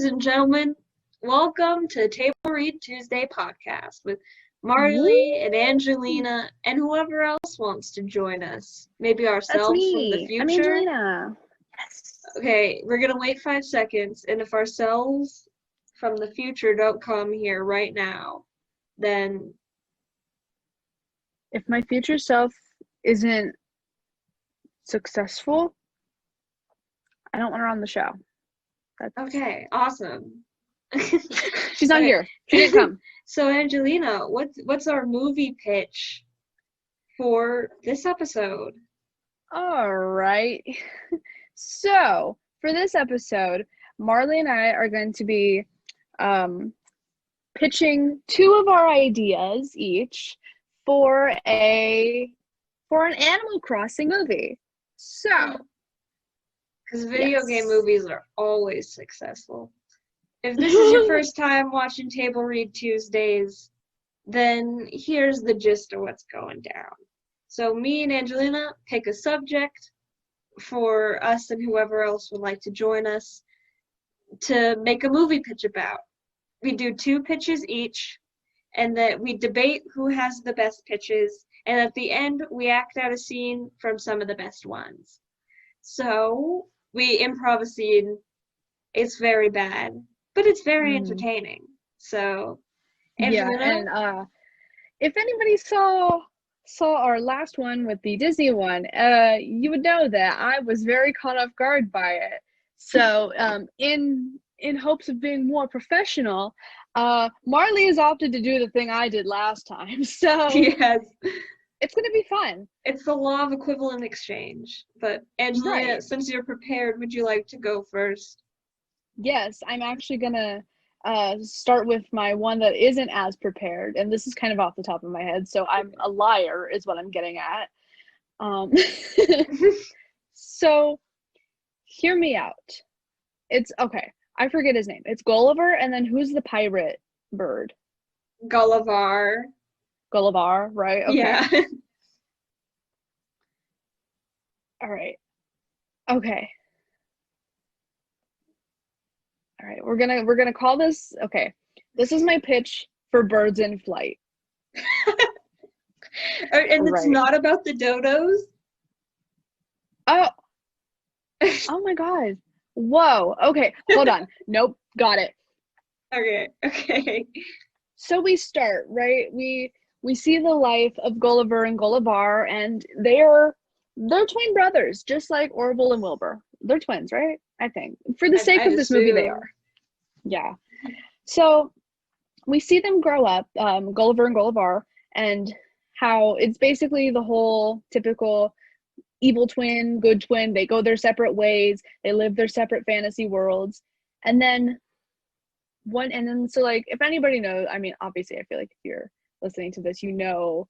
Ladies and gentlemen, welcome to Table Read Tuesday podcast with Marley and Woo! Angelina and whoever else wants to join us. Maybe That's ourselves from the me. I'm future. Angelina. Yes. Okay, we're gonna wait 5 seconds, and if ourselves from the future don't come here right now, then If my future self isn't successful, I don't want her on the show. okay, awesome. She's not Okay. here. She didn't come. So Angelina, what's our movie pitch for this episode? All right. So, for this episode, Marley and I are going to be pitching two of our ideas each for an Animal Crossing movie. So, Because video yes. game movies are always successful. If this is your first time watching Table Read Tuesdays, then here's the gist of what's going down. So me and Angelina pick a subject for us and whoever else would like to join us to make a movie pitch about. We do 2 pitches each, and that we debate who has the best pitches, and at the end we act out a scene from some of the best ones. So we improv a scene. It's very bad, but it's very entertaining. So Angelina, and if anybody saw our last one with the Disney one, you would know that I was very caught off guard by it. So, in hopes of being more professional, Marley has opted to do the thing I did last time. So yes, it's gonna be fun. it's the law of equivalent exchange. But Angelina, Right. since you're prepared, would you like to go first? Yes, I'm actually gonna start with my one that isn't as prepared, and this is kind of off the top of my head, so I'm a liar is what I'm getting at. So hear me out. It's okay. I forget his name. It's Gulliver, and then who's the pirate bird? Gulliver. Gulliver, right? Okay. Yeah. All right. Okay. All right. We're gonna call this. Okay. This is my pitch for Birds in Flight. And it's Right. not about the dodos? Oh. Oh my God. Whoa. Okay. Hold on. Nope. Got it. Okay. So we start, right? We see the life of Gulliver and Gulliver, and they're twin brothers, just like Orville and Wilbur. They're twins, right? I think. For the sake of this movie, they are. Yeah. So we see them grow up, Gulliver and Gulliver, and how it's basically the whole typical evil twin, good twin. They go their separate ways. They live their separate fantasy worlds. And then so like, if anybody knows, I mean, obviously I feel like if you're listening to this, you know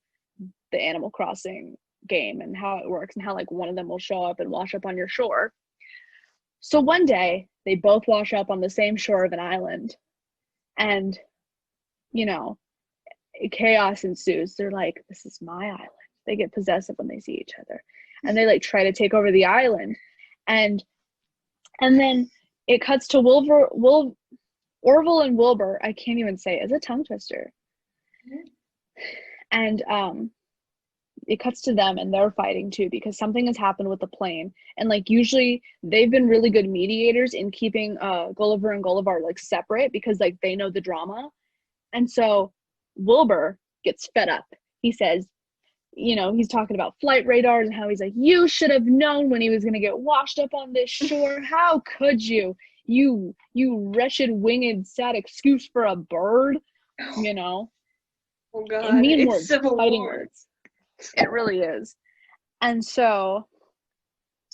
the Animal Crossing game and how it works and how like one of them will show up and wash up on your shore. So one day they both wash up on the same shore of an island, and chaos ensues. They're like, this is my island. They get possessive when they see each other, and they like try to take over the island, and then it cuts to Orville and Wilbur. I can't even say it. It's a tongue twister. And it cuts to them, and they're fighting too because something has happened with the plane. And like usually they've been really good mediators in keeping Gulliver and Gulliver like separate because like they know the drama. And so Wilbur gets fed up. He says, he's talking about flight radars and how he's like, you should have known when he was going to get washed up on this shore. How could you? You wretched winged sad excuse for a bird, Oh God, and mean it's words, Civil fighting War. words. It really is. And so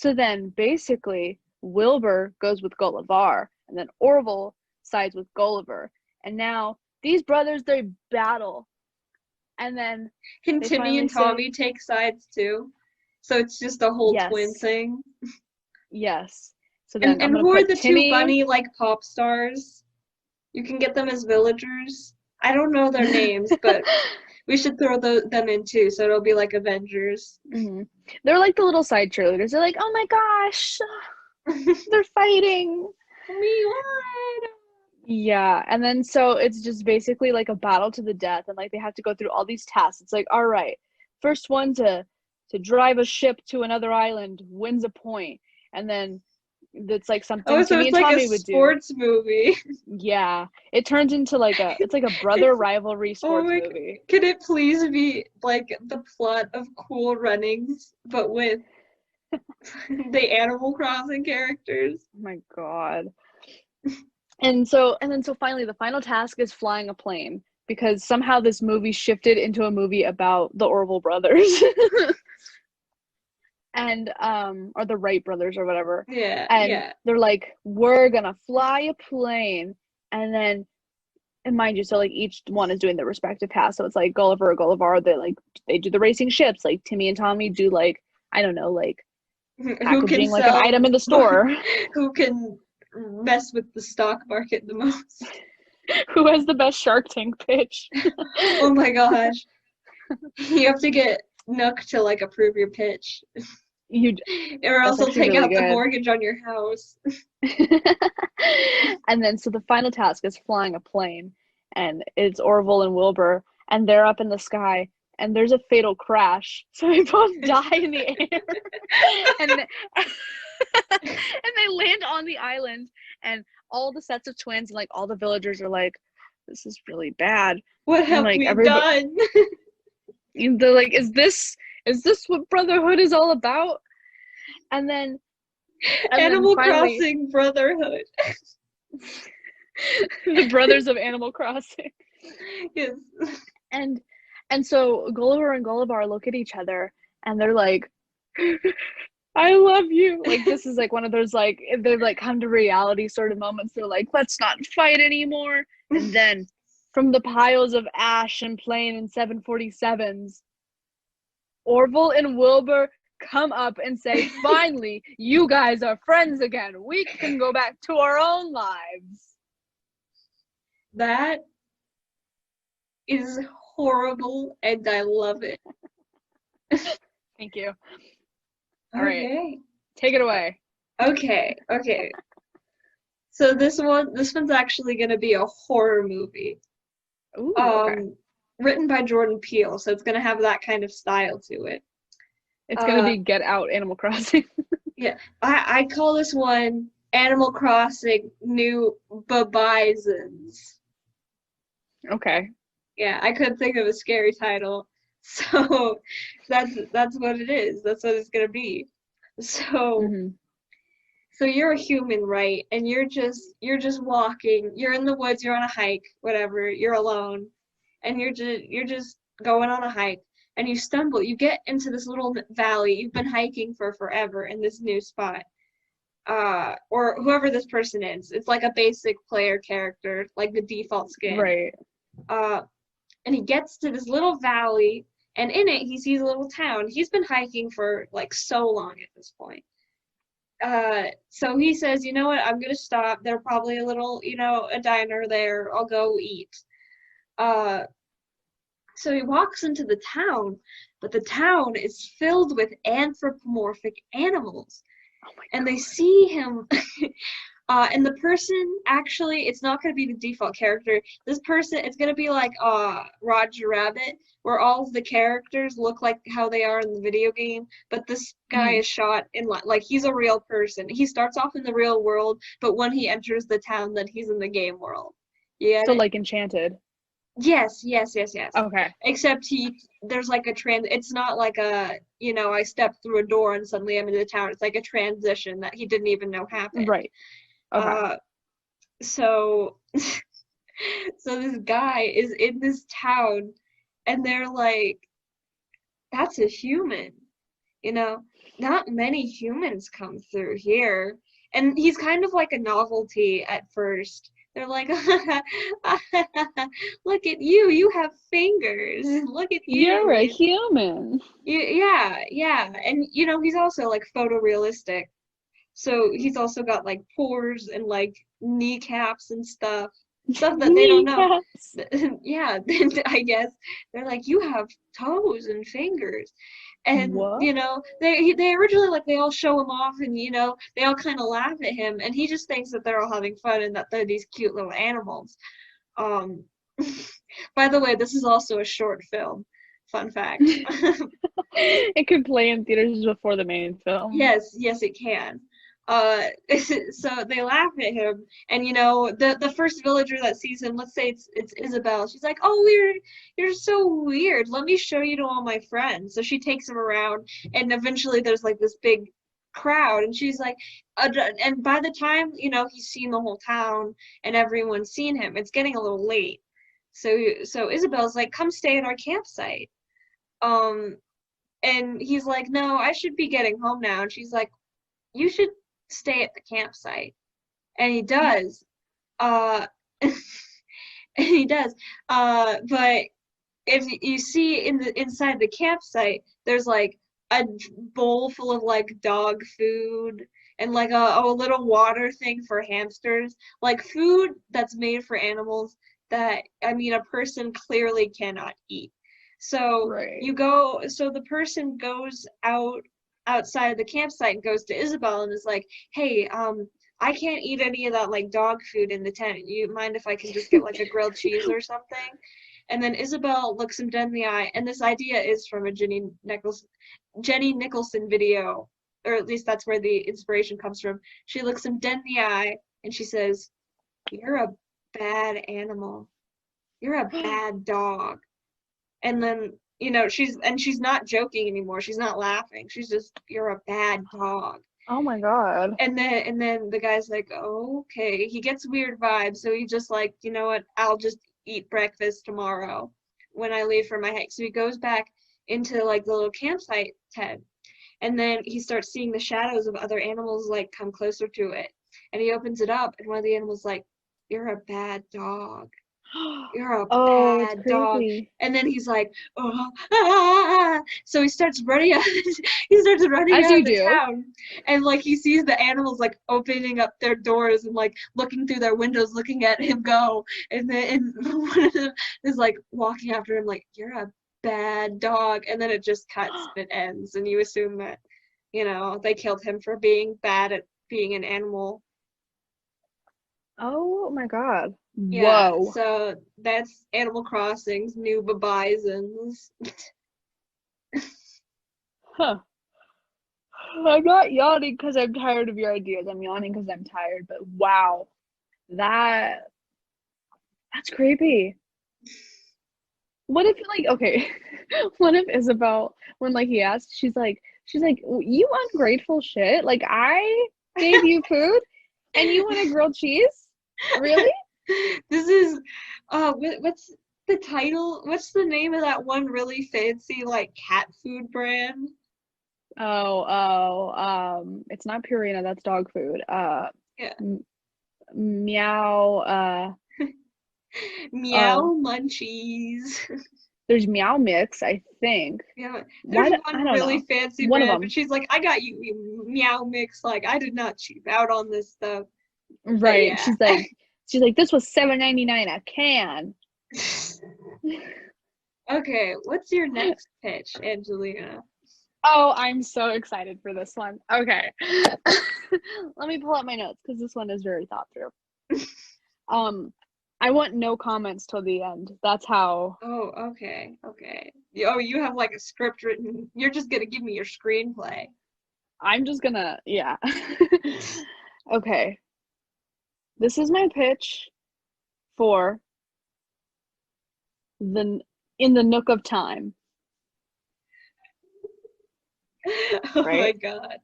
then basically Wilbur goes with Gulliver, and then Orville sides with Gulliver, and now these brothers, they battle, and then Can Timmy and Tommy take sides too? So it's just a whole twin thing. Yes. So then And who are the 2 bunny like pop stars? You can get them as villagers. I don't know their names, but we should throw them in too, so it'll be like Avengers. Mm-hmm. They're like the little side cheerleaders. They're like, oh my gosh, they're fighting. We won! Yeah, and then so it's just basically like a battle to the death, and like they have to go through all these tasks. It's like, all right, first one to drive a ship to another island wins a point, and then that's like Oh, something so Timmy it's and like a Tommy would do. sports movie. Yeah, it turns into like it's like a brother It's rivalry oh sports my, movie. can it please be like the plot of Cool Runnings, but with the Animal Crossing characters? Oh my God. And so finally the final task is flying a plane because somehow this movie shifted into a movie about the Orville brothers. And or the Wright brothers or whatever. Yeah, And yeah. they're like, we're gonna fly a plane. And then, and mind you, so like each one is doing their respective tasks. So it's like Gulliver, they do the racing ships. Like Timmy and Tommy do like, I don't know, like Who can packaging like an sell, item in the store. who can mess with the stock market the most? Who has the best Shark Tank pitch? Oh my gosh. You have to get Nook to like approve your pitch, You or else That's they'll actually take really out the good. mortgage on your house. And then so the final task is flying a plane, and it's Orville and Wilbur, and they're up in the sky, and there's a fatal crash, so they both die in the air, and and they land on the island, and all the sets of twins and like all the villagers are like, this is really bad, What and have like we everybody, done? they're like, is this what brotherhood is all about? And then Animal finally Crossing Brotherhood. the brothers of Animal Crossing. Yes. And so Gulliver and Gullivar look at each other and they're like, I love you. Like this is like one of those like they're like come to reality sort of moments. They're like, let's not fight anymore. And then from the piles of ash and plane and 747s, Orville and Wilbur come up and say, finally, you guys are friends again. We can go back to our own lives. That is horrible, and I love it. Thank you. All right. Okay. Take it away. Okay. So this one's actually gonna be a horror movie. Ooh, okay. Written by Jordan Peele, so it's gonna have that kind of style to it. It's gonna be Get Out Animal Crossing. Yeah, I call this one Animal Crossing New Babizons. Okay. Yeah, I couldn't think of a scary title, so that's what it is. That's what it's gonna be. So. Mm-hmm. So you're a human, right? And you're just walking. You're in the woods. You're on a hike, whatever. You're alone, and you're just going on a hike, and you stumble. You get into this little valley. You've been hiking for forever in this new spot. Or whoever this person is. It's like a basic player character, like the default skin. Right. And he gets to this little valley, and in it he sees a little town. He's been hiking for like so long at this point. So he says, you know what, I'm gonna stop. There's probably a little, a diner there. I'll go eat. So he walks into the town, but the town is filled with anthropomorphic animals. Oh my And God. they see him, and the person, actually, it's not going to be the default character. This person, it's going to be like Roger Rabbit, where all of the characters look like how they are in the video game, but this guy is shot in, like, he's a real person. He starts off in the real world, but when he enters the town, then he's in the game world. Yeah. So like Enchanted. Yes. Okay. Except there's like it's not like I stepped through a door and suddenly I'm in the town. It's like a transition that he didn't even know happened. Right. Okay. So this guy is in this town and they're like, that's a human. Not many humans come through here. And he's kind of like a novelty at first. They're like, look at you. You have fingers. Look at you. You're a human. Yeah. And, he's also like photorealistic. So he's also got like pores and like kneecaps and stuff. stuff that they don't know. Yes. Yeah, I guess they're like, you have toes and fingers. And What? they originally, like, they all show him off, and they all kind of laugh at him, and he just thinks that they're all having fun and that they're these cute little animals. Um, by the way, this is also a short film. Fun fact. It could play in theaters before the main film. Yes, it can. Uh, so they laugh at him, and the first villager that sees him, let's say it's Isabel. She's like, "Oh, you're so weird. Let me show you to all my friends." So she takes him around, and eventually there's like this big crowd, and she's like, and by the time he's seen the whole town and everyone's seen him, it's getting a little late. So Isabel's like, "Come stay at our campsite." Um, and he's like, "No, I should be getting home now." And she's like, "You should stay at the campsite." And he does. Uh, and he does. But if you see inside the campsite, there's like a bowl full of like dog food and like a little water thing for hamsters, like food that's made for animals that, I mean, a person clearly cannot eat. So Right. so the person goes outside of the campsite and goes to Isabel and is like, "Hey, I can't eat any of that like dog food in the tent. You mind if I can just get like a grilled cheese or something?" And then Isabel looks him dead in the eye, and this idea is from a Jenny Nicholson video, or at least that's where the inspiration comes from. She looks him dead in the eye and she says, "You're a bad animal. You're a bad dog." And then, she's not joking anymore. She's not laughing. She's just, "You're a bad dog." Oh my God. And then the guy's like, "Oh, okay." He gets weird vibes, so he's just like, "You know what? I'll just eat breakfast tomorrow when I leave for my hike." So he goes back into like the little campsite tent, and then he starts seeing the shadows of other animals like come closer to it. And he opens it up, and one of the animals like, "You're a bad dog. You're a Oh, it's bad dog." creepy. And then he's like, "Oh, ah." So he starts running out. He starts running As out you of the do. town, and like he sees the animals like opening up their doors and like looking through their windows, looking at him go. And then one of them is like walking after him, like, "You're a bad dog." And then it just cuts and it ends, and you assume that they killed him for being bad at being an animal. Oh my God. Yeah, Whoa. so that's Animal Crossing's new Babisons. Huh. I'm not yawning because I'm tired of your ideas. I'm yawning because I'm tired, but wow. That that's creepy. What if like okay, what if Isabel when like he asked, she's like, "You ungrateful shit. Like I gave you food and you want a grilled cheese? Really?" This is what's the title? What's the name of that one really fancy like cat food brand? It's not Purina, that's dog food. Yeah. M Meow, Meow Munchies. there's Meow Mix, I think. Yeah, Why there's do, I one don't really know. fancy One of brand, but them. she's like, "I got you, you Meow Mix. Like, I did not cheap out on this stuff." But Right. yeah. She's like, this was $7.99 a can. Okay, what's your next pitch, Angelina? Oh, I'm so excited for this one. Okay. Let me pull up my notes because this one is very thought through. Um, I want no comments till the end. That's how. Oh, okay, okay. Oh, you have like a script written. You're just gonna give me your screenplay. I'm just gonna, yeah. Okay. This is my pitch for the In the Nook of Time, Oh my right? God.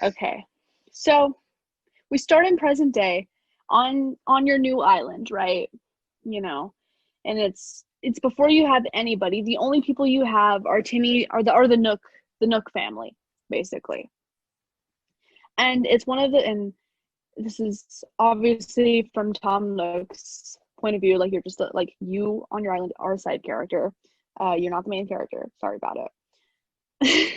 Okay. So we start in present day on your new island, right? You know, and it's before you have anybody. The only people you have are Timmy are the Nook family, basically. And it's one of the and this is obviously from Tom Nook's point of view, like you're just like you on your island are a side character. You're not the main character. Sorry about it.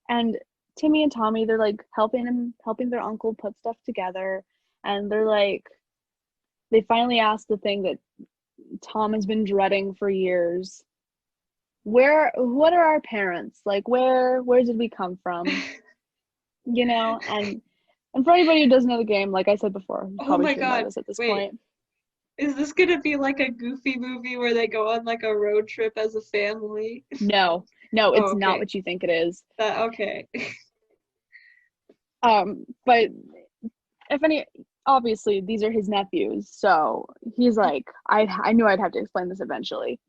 And Timmy and Tommy, they're like helping their uncle put stuff together, and they're like They finally ask the thing that Tom has been dreading for years. What are our parents? Like, where did we come from? You know, and for anybody who doesn't know the game, like I said before, you Oh probably my should know God. this at this Wait, point. is this gonna be like a Goofy movie where they go on like a road trip as a family? No, Oh, it's not okay. what you think it is. Okay. But if any, obviously these are his nephews, so he's like, I knew I'd have to explain this eventually.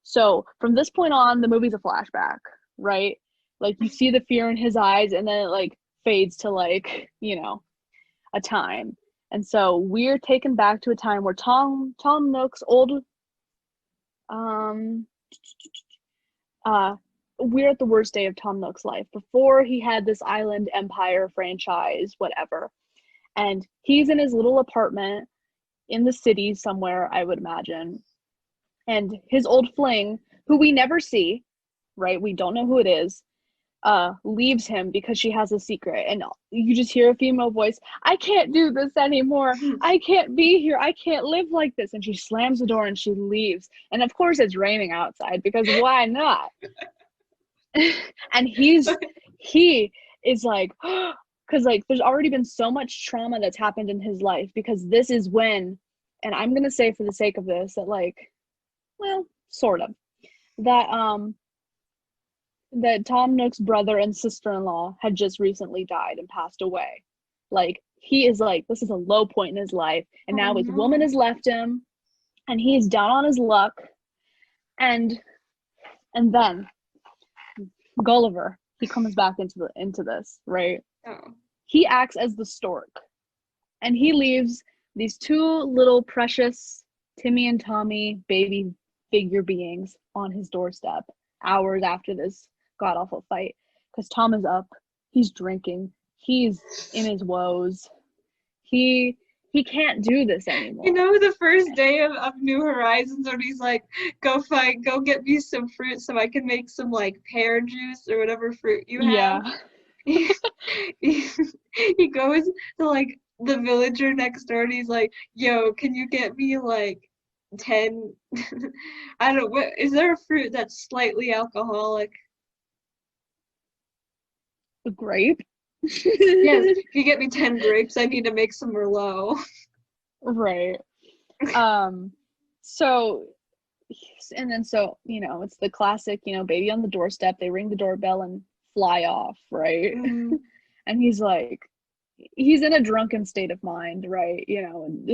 So from this point on, the movie's a flashback, right? Like you see the fear in his eyes, and then it like fades to like, a time. And so we're taken back to a time where Tom Nook's old um we're at the worst day of Tom Nook's life before he had this island empire franchise, whatever. And he's in his little apartment in the city somewhere, I would imagine. And his old fling, who we never see, right? We don't know who it is, leaves him because she has a secret. And you just hear a female voice, I can't do this anymore. I can't be here. I can't live like this. And she slams the door and she leaves. And of course it's raining outside because why not? And he is like, because like there's already been so much trauma that's happened in his life, because this is when, and I'm gonna say for the sake of this that like, well, sort of, that that Tom Nook's brother and sister-in-law had just recently died and passed away. Like he is like, this is a low point in his life, and Oh now his woman no. has left him, and he's down on his luck, and then Gulliver, he comes back into this, right? Oh. He acts as the stork, and he leaves these two little precious Timmy and Tommy baby figure beings on his doorstep hours after this god awful fight. Because Tom is up, he's drinking, he's in his woes, he can't do this You anymore. know, the first day of New Horizons when he's like, go get me some fruit so I can make some like pear juice or whatever fruit you have. Yeah. he, he goes to like the villager next door and he's like, yo, can you get me like 10 I don't know, what is there a fruit that's slightly alcoholic? A grape. Yes, if you get me 10 grapes, I need to make some Merlot. Right. So, and then so, it's the classic, baby on the doorstep, they ring the doorbell and fly off, right? Mm. And he's like, he's in a drunken state of mind, right? And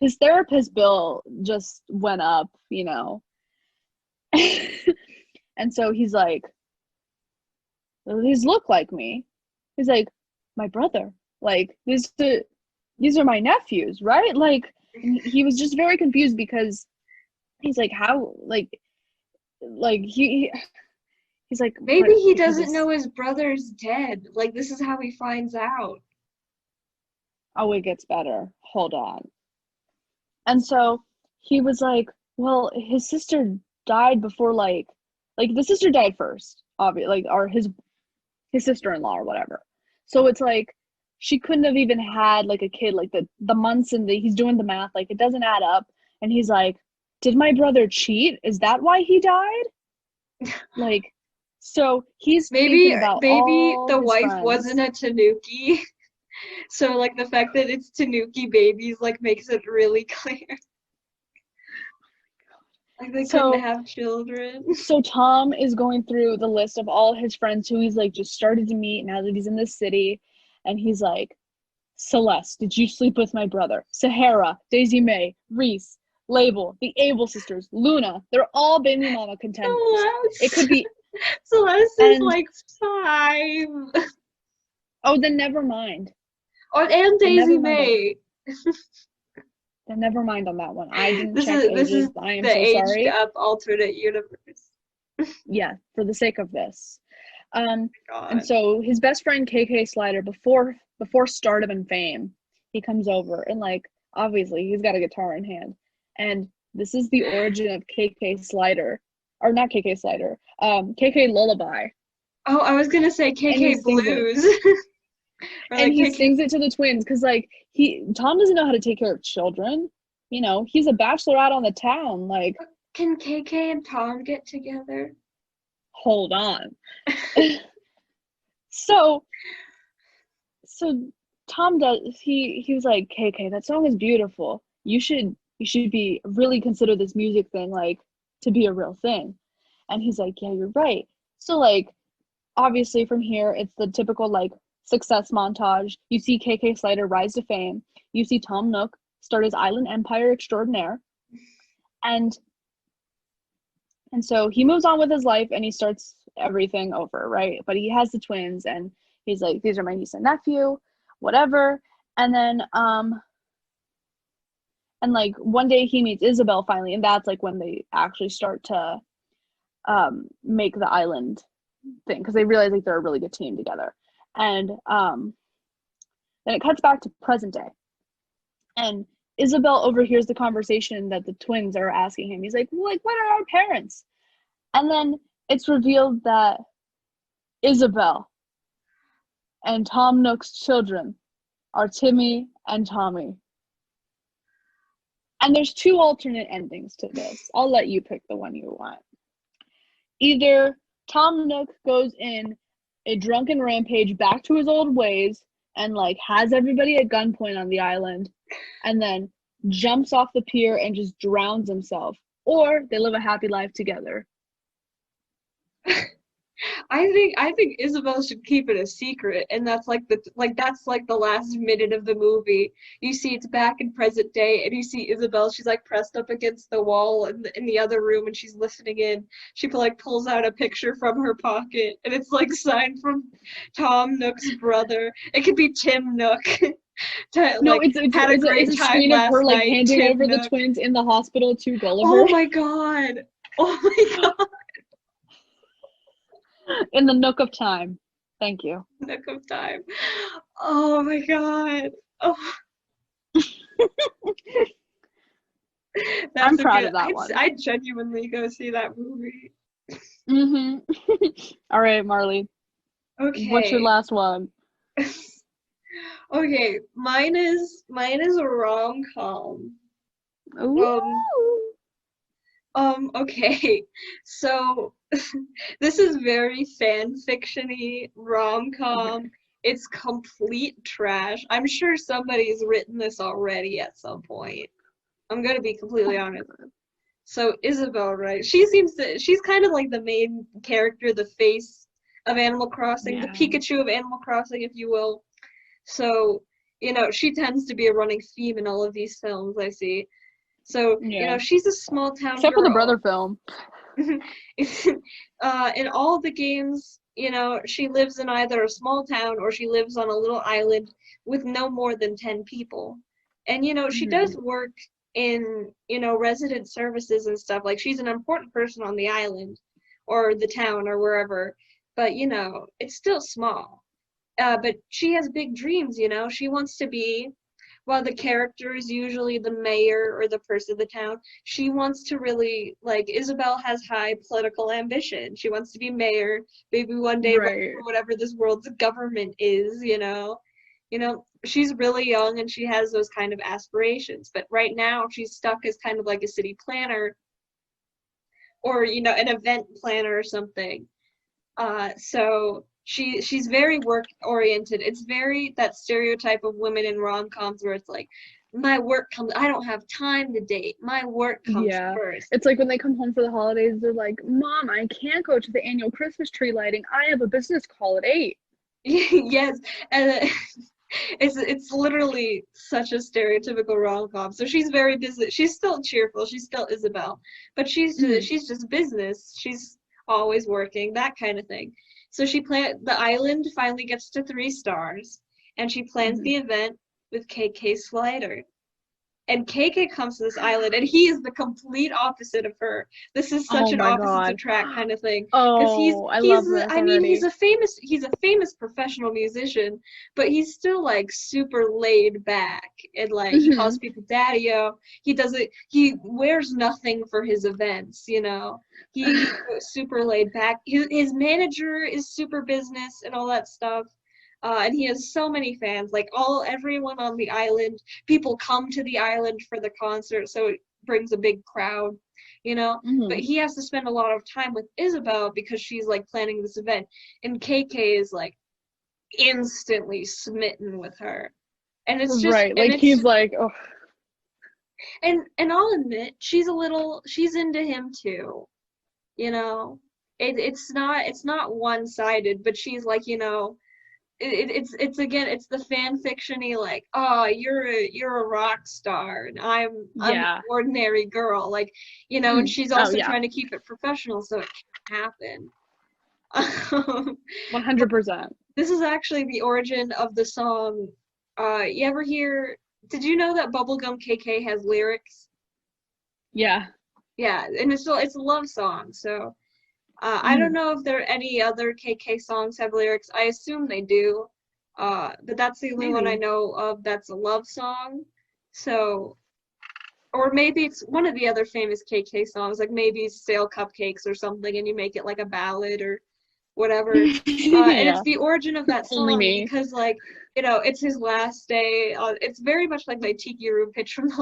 his therapist bill just went up, and so he's like, these look like me. He's like, my brother, like these are my nephews, right? Like, he was just very confused because he's like, how, like he's like, Maybe but he because doesn't know his brother's dead. Like, this is how he finds out. oh, it gets better. Hold on. And so he was like, well, his sister died before, like the sister died first, obviously, like, or his sister-in-law or whatever. So it's like she couldn't have even had like a kid, like the months, and he's doing the math, like it doesn't add up. And he's like, did my brother cheat? Is that why he died? Like, so he's thinking Maybe about maybe all the his wife wasn't friends. a Tanuki. So like the fact that it's Tanuki babies like makes it really clear. Like they couldn't So have children. Tom is going through the list of all his friends who he's like just started to meet now that he's in this city, and he's like, Celeste, did you sleep with my brother? Sahara, Daisy May, Reese, Label, the Able sisters, Luna, they're all baby mama contenders. It could Celeste. be, Celeste is and like 5. oh, then never mind. Oh, and Then Daisy never mind on May. then never mind on that one. I didn't This check is this ages. is I am the so aged sorry. up alternate universe. Yeah, for the sake of this. And God. so his best friend KK Slider, before stardom and fame, he comes over and like obviously he's got a guitar in hand. And this is the origin of KK Slider. Or not KK Slider, KK Lullaby. Oh, I was gonna say And he KK sings it. Blues. Or And like he KK. sings it to the twins because like Tom doesn't know how to take care of children. You know, he's a bachelor out on the town. Like, Can KK and Tom get together? hold on. So so Tom does he was like, KK, that song is beautiful. You should be really consider this music thing like to be a real thing. And he's like, yeah, you're right. So like obviously from here it's the typical like success montage. You see KK Slider rise to fame. You see Tom Nook start his island empire extraordinaire. And so he moves on with his life and he starts everything over, right? But he has the twins and he's like, these are my niece and nephew, whatever. And then and like one day he meets Isabel finally, and that's like when they actually start to make the island thing because they realize like they're a really good team together. And then it cuts back to present day. And Isabel overhears the conversation that the twins are asking him. He's like, what are our parents? And then it's revealed that Isabel and Tom Nook's children are Timmy and Tommy. And there's two alternate endings to this. I'll let you pick the one you want. Either Tom Nook goes in a drunken rampage back to his old ways and like has everybody at gunpoint on the island and then jumps off the pier and just drowns himself, or they live a happy life together. I think Isabel should keep it a secret, and that's like the last minute of the movie. You see it's back in present day, and you see Isabel. She's like pressed up against the wall in the other room, and she's listening in. She like pulls out a picture from her pocket, and it's like signed from Tom Nook's brother. It could be Tim Nook. No, Like had a great it's a time screen of last her like night. handing Tim over the Nook. twins in the hospital to Gulliver Oh my god. Oh my god. in the nook of time. Thank you. Nook of time. Oh my god. Oh, I'm that's a proud good. of that one. I'd genuinely go see that movie. All right, Marley. What's your Okay. last one? Okay. Mine is a rom-com. Ooh. Um. Okay. So this is very fan fiction-y rom-com. It's complete trash. I'm sure somebody's written this already at some point. I'm gonna be completely honest. So Isabel, right? She's kind of like the main character, the face of Animal Crossing, the Yeah. Pikachu of Animal Crossing, if you will. So, she tends to be a running theme in all of these films I see. So, Yeah. she's a small town Except for the girl. brother film. In all the games, she lives in either a small town or she lives on a little island with no more than 10 people. And, she does work in, resident services and stuff. Like, she's an important person on the island or the town or wherever. But, it's still small. But she has big dreams, She wants to be, while the character is usually the mayor or the person of the town, she wants to really, like, Isabel has high political ambition. She wants to be mayor, maybe one day run Right. for whatever this world's government is, she's really young and she has those kind of aspirations. But right now she's stuck as kind of like a city planner or, an event planner or something. So she's very work oriented. It's very that stereotype of women in rom-coms where it's like, my work comes, I don't have time to date. My work comes Yeah. first. It's like when they come home for the holidays, they're like, Mom, I can't go to the annual Christmas tree lighting. I have a business call at 8. Yes, and it's literally such a stereotypical rom-com. So she's very busy. She's still cheerful. She's still Isabel, but she's just business. She's always working, that kind of thing. So the island finally gets to 3 stars, and she plans the event with KK Slider. And KK comes to this island, and he is the complete opposite of her. This is such Oh an my opposites God. attract kind of thing. Because Oh, I love this I mean, already. he's a famous professional musician, but he's still like super laid back and like he calls people daddy-o. He wears nothing for his events, He's super laid back. His manager is super business and all that stuff. And he has so many fans. Like everyone on the island, people come to the island for the concert, so it brings a big crowd, you know. But Hmm. he has to spend a lot of time with Isabel because she's like planning this event, and KK is like instantly smitten with her. And it's just Right. and Like it's he's like, oh, and I'll admit she's into him too, you know. It's not one-sided, but she's like, you know, it's again it's the fan fictiony like, oh, you're a rock star and I'm an yeah. ordinary girl, like, you know, and Mhm. she's Oh also yeah. trying to keep it professional so it can't happen. But 100%. this is actually the origin of the song. You ever hear? Did you know that Bubblegum KK has lyrics? Yeah. Yeah, and it's a love song. So I don't Mhm. know if there are any other KK songs have lyrics. I assume they do. But that's the only one I Maybe. know of that's a love song. So, or maybe it's one of the other famous KK songs, like maybe Stale Cupcakes or something, and you make it like a ballad or whatever. And it's Yeah. the origin of that Only song me. because, like, you know, it's his last day. It's very much like my Tiki Room pitch from the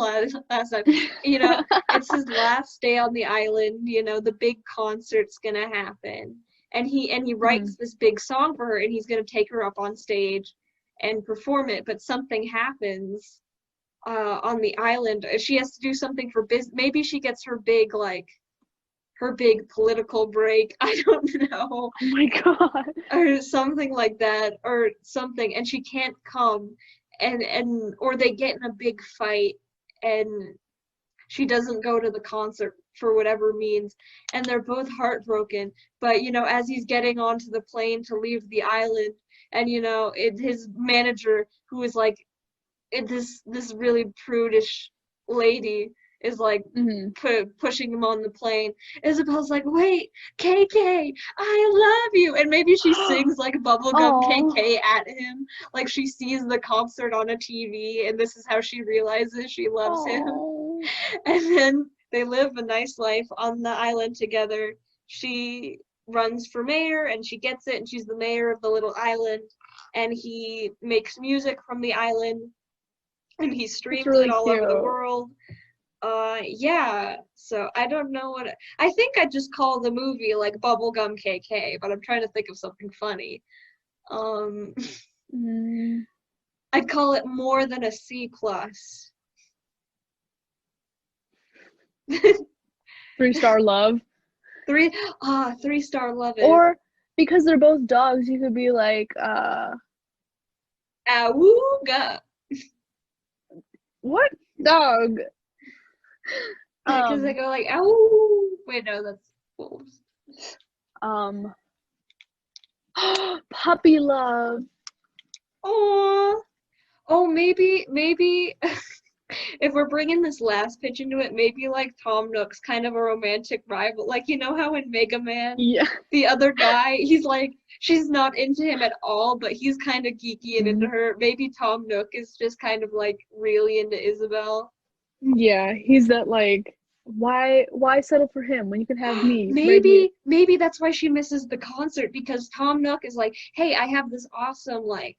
last time. You know, it's his last day on the island. You know, the big concert's gonna happen, and he writes Mhm. this big song for her, and he's gonna take her up on stage and perform it. But something happens on the island. She has to do something for business. Maybe she gets her big political break. I don't know, Oh my god. or something like that, or something, and she can't come, and or they get in a big fight, and she doesn't go to the concert for whatever means, and they're both heartbroken. But you know, as he's getting onto the plane to leave the island, and you know, his manager, who is like this really prudish lady, is like Mhm. pushing him on the plane. Isabel's like, "Wait, KK, I love you," and maybe she sings like bubblegum Oh. KK at him, like she sees the concert on a TV, and this is how she realizes she loves him. Oh. And then they live a nice life on the island together. She runs for mayor, and she gets it, and she's the mayor of the little island. And he makes music from the island, and he That's streams it really all over the cute. world. Yeah. So I don't know I think I just call the movie like Bubblegum KK, but I'm trying to think of something funny. Um, Mm. I'd call it more than a C plus. 3-star love. Three, 3-star love it. Or because they're both dogs, you could be like, Awooga. what dog? Because they Um, go like, ow. Wait, no, that's wolves. um, puppy love. Oh, oh, maybe if we're bringing this last pitch into it, maybe like Tom Nook's kind of a romantic rival. Like, you know how in Mega Man, Yeah. the other guy, he's like, she's not into him at all, but he's kind of geeky and into her. Maybe Tom Nook is just kind of like really into Isabel. Yeah, he's that like, why settle for him when you can have me right here? Maybe that's why she misses the concert because Tom Nook is like, hey, I have this awesome like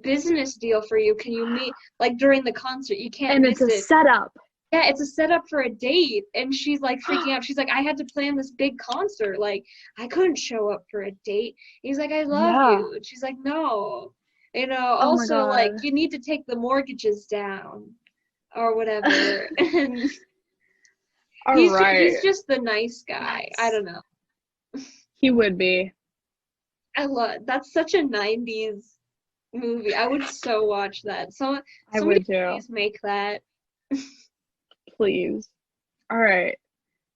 business deal for you. Can you meet like during the concert? You can't And it's miss a it. setup. Yeah, it's a setup for a date. And she's like freaking out. She's like, I had to plan this big concert. Like, I couldn't show up for a date. He's like, I love Yeah. you. And she's like, no. You know, Oh my also like God. you need to take the mortgages down or whatever. And All he's right. just the nice guy. I That's don't know. he would be. I love that's such a 90s movie. I would so watch that. So I somebody would too. please make that. Please. All right.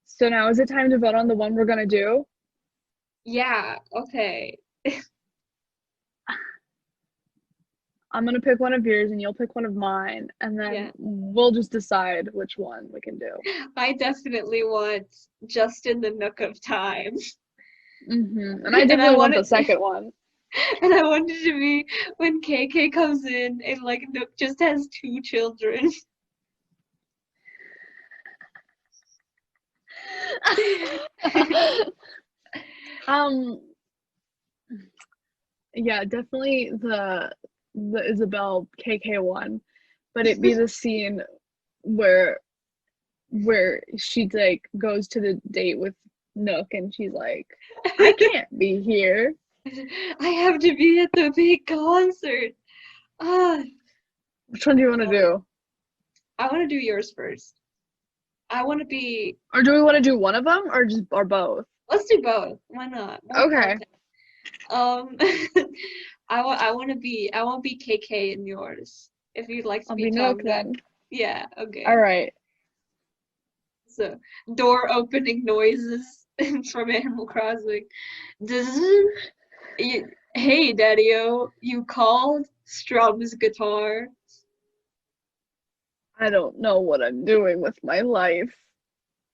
So now is it time to vote on the one we're gonna do? Yeah, okay. I'm gonna pick one of yours and you'll pick one of mine, and then Yeah. we'll just decide which one we can do. I definitely want Just in the Nook of Time. And I And I definitely want want the it second one. and I want it to be when KK comes in and like Nook just has 2 children. um, Yeah, definitely the Isabel KK one, but it be the scene where she like goes to the date with Nook and she's like, I can't be here. I have to be at the big concert. Ah, Which one do you want to do? I want to do yours first. I want to be. Or do we want to do one of them or both? Let's do both. Why not? More Okay. content. Um, I want to be. I won't be KK in yours. If you'd like to I'll be be Tom Nook Nook. then. Yeah. Okay. All right. So door opening noises from Animal Crossing. Hey, Daddy-O, you called? Strums guitar. I don't know what I'm doing with my life.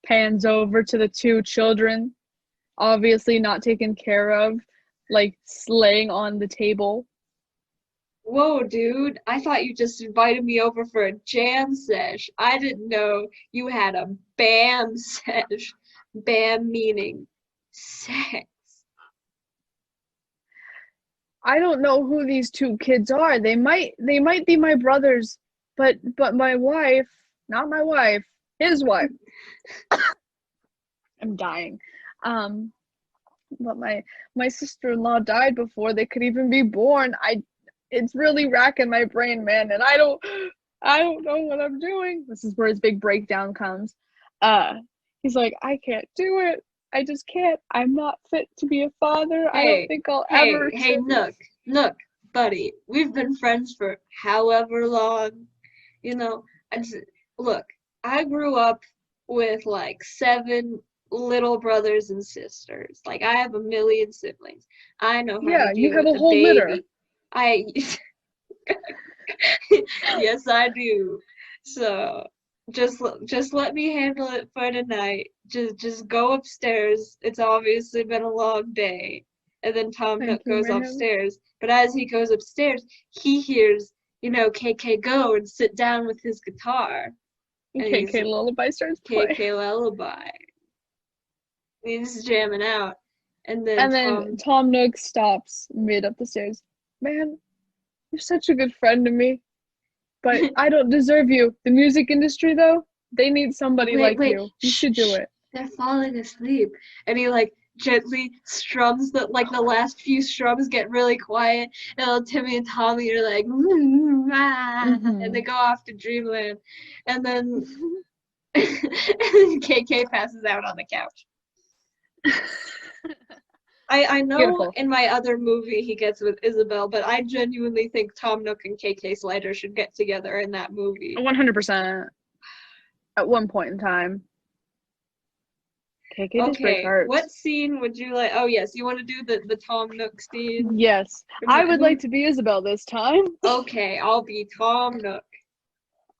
Pans over to the two children, obviously not taken care of, like laying on the table. Whoa, dude, I thought you just invited me over for a jam sesh. I didn't know you had a BAM sesh. BAM meaning sex. I don't know who these two kids are. They might be my brothers, but my wife, not my wife, his wife. I'm dying. Um, but my sister-in-law died before they could even be born. It's really racking my brain, man, and I don't know what I'm doing. This is where his big breakdown comes. Uh, he's like, I can't do it. I just can't. I'm not fit to be a father. I don't Hey, think I'll hey, ever hey, Nook, Nook, buddy, we've been friends for however long. You know, I just, look, I grew up with like 7 little brothers and sisters. Like, I have a million siblings. I know how to Yeah, you deal have with a a whole litter. baby. I, yes, I do. So just let me handle it for tonight. Just go upstairs. It's obviously been a long day. And then Tom Nook Thank you, goes ma'am. upstairs. But as he goes upstairs, he hears, KK go and sit down with his guitar. And he's KK Lullaby starts playing. KK lullaby. He's jamming out. And then And then Tom Tom Nook stops mid up the stairs. Man, you're such a good friend to me, but I don't deserve you. The music industry, though, they need somebody wait, like wait, you. You shh, should do shh, it. they're falling asleep. And he like gently strums the last few strums get really quiet, and little Timmy and Tommy are like, and they Mm-hmm. go off to dreamland. And then KK passes out on the couch. I know Beautiful. in my other movie he gets with Isabel, but I genuinely think Tom Nook and KK Slider should get together in that movie. 100% at one point in time. KK just breaks Okay, what hearts. scene would you like? Oh yes, you want to do the Tom Nook scene? Yes, I would like Who? to be Isabel this time. Okay, I'll be Tom Nook.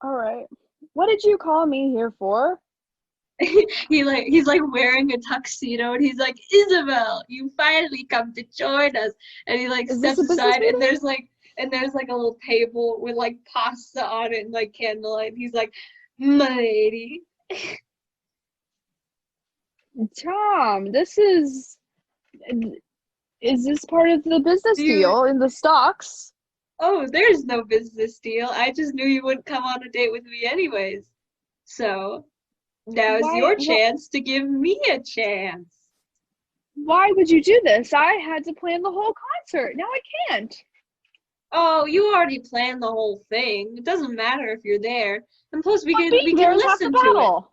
All right. What did you call me here for? He's like wearing a tuxedo and he's like, Isabel, you finally come to join us. And he like Is this steps a business aside and meeting? there's like a little table with like pasta on it and like candlelight. He's like, my lady. Tom, is this part of the business Dude, deal in the stocks? oh, there's no business deal. I just knew you wouldn't come on a date with me anyways. So now's Why your chance to give me a chance. why would you do this? I had to plan the whole concert. Now I can't. Oh, you already planned the whole thing. It doesn't matter if you're there. And plus But we being there can is half the listen to it. battle.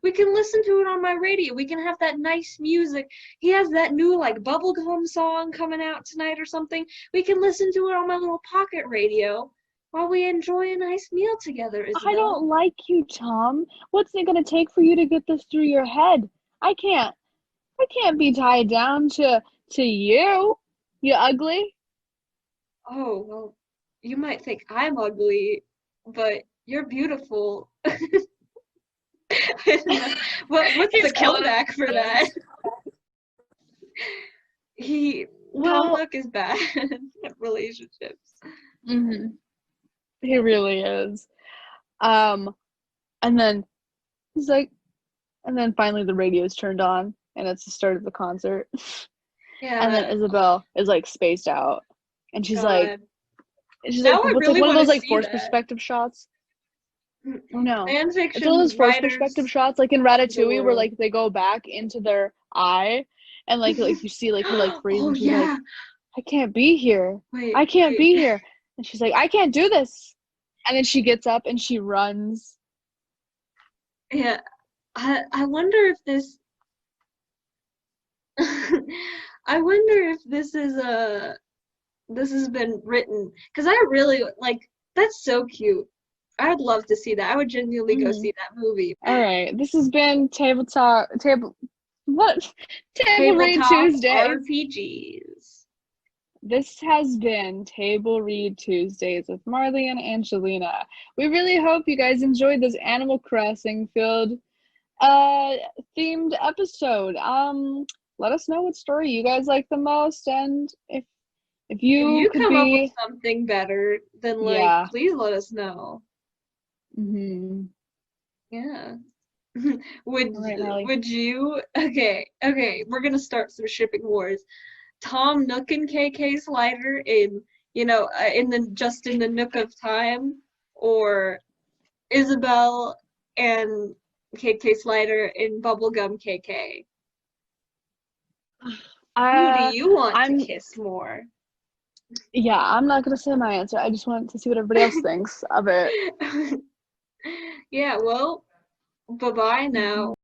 We can listen to it on my radio. We can have that nice music. He has that new like bubblegum song coming out tonight or something. We can listen to it on my little pocket radio while we enjoy a nice meal together, I Isabel. don't like you, Tom. What's it gonna take for you to get this through your head? I can't. I can't be tied down to you. You ugly. Oh, well, you might think I'm ugly, but you're beautiful. I don't know. What's the He's killing comeback for that? us. He Tom Well, Nook is bad at relationships. hmm he really is. Um, and then he's like, and then finally the radio's turned on, and it's the start of the concert. And then Yeah. Isabel is like spaced out, and she's like, God. Now I what's like really one of want to those like see forced that. perspective shots. Oh no, Fan it's one of those fiction forced perspective writers shots, like in of the Ratatouille, where world. like they go back into their eye, and like you see like her like freeze, Oh and she's like, yeah. I can't be here. Wait, I can't wait. be here. And she's like, I can't do this. And then she gets up and she runs. Yeah. I wonder if this I wonder if this is this has been written because I really like that's so cute. I'd love to see that. I would genuinely go Mhm. see that movie. All right. This has been Table Talk, what? Table Read Tabletop Tuesdays. RPGs. This has been Table Read Tuesdays with Marley and Angelina. We really hope you guys enjoyed this Animal Crossing filled themed episode. Let us know what story you guys like the most, and if If you you could come up with be, something better, then like yeah. please let us know. Mm-hmm. Yeah. Would All right, Marley. would you? Okay, we're gonna start some shipping wars. Tom Nook and KK Slider in in the Nook of Time, or Isabel and KK Slider in Bubblegum KK. Who do Uh, you want to I'm kiss more? yeah. I'm not gonna say my answer. I just want to see what everybody else thinks of it. Yeah, well, bye-bye Mhm. now.